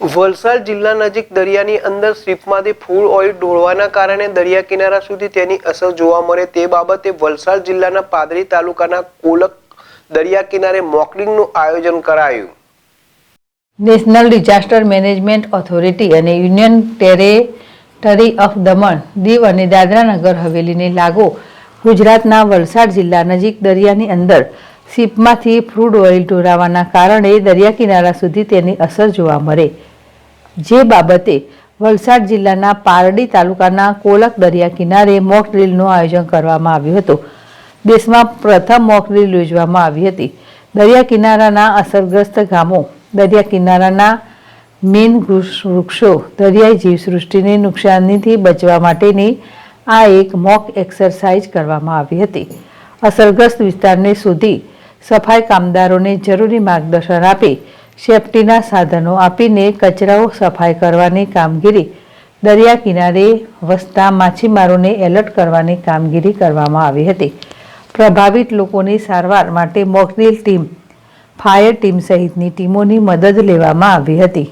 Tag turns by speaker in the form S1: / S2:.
S1: વલસાડ જિલ્લા નજીક દરિયાની અંદર શિપમાંથી ફૂડ ઓઇલ ઢોળવાના કારણે દરિયા કિનારા સુધી તેની અસર જોવા મળે તે બાબતે વલસાડ જિલ્લાના પાદરી તાલુકાના કોલક દરિયા કિનારે મોકડ્રીલનું આયોજન કરાયું.
S2: નેશનલ ડિઝાસ્ટર મેનેજમેન્ટ ઓથોરિટી અને union territory of Daman, Diu અને દાદરા નગર હવેલીને લાગુ ગુજરાતના વલસાડ જિલ્લા નજીક દરિયાની અંદર શિપમાંથી ક્રૂડ ઓઇલ ઢોળાવાના કારણે દરિયા કિનારા સુધી તેની અસર જોવા મળે જે બાબતે વલસાડ જિલ્લાના પારડી તાલુકાના કોલક દરિયા કિનારે મોક ડ્રીલનું આયોજન કરવામાં આવ્યું હતું. દેશમાં પ્રથમ મોક ડ્રીલ યોજવામાં આવી હતી. દરિયા કિનારાના અસરગ્રસ્ત ગામો, દરિયા કિનારાના મીન વૃક્ષો, દરિયાઈ જીવસૃષ્ટિને નુકસાનીથી બચવા માટેની આ એક મોક એક્સરસાઇઝ કરવામાં આવી હતી. અસરગ્રસ્ત વિસ્તારને શોધી સફાઈ કામદારોને જરૂરી માર્ગદર્શન આપી સેફટીના સાધનો આપીને કચરાઓ સફાઈ કરવાની કામગીરી, દરિયા કિનારે વસતા માછીમારોને એલર્ટ કરવાની કામગીરી કરવામાં આવી હતી. પ્રભાવિત લોકોની સારવાર માટે mock drill team, fire team સહિતની ટીમોની મદદ લેવામાં આવી હતી.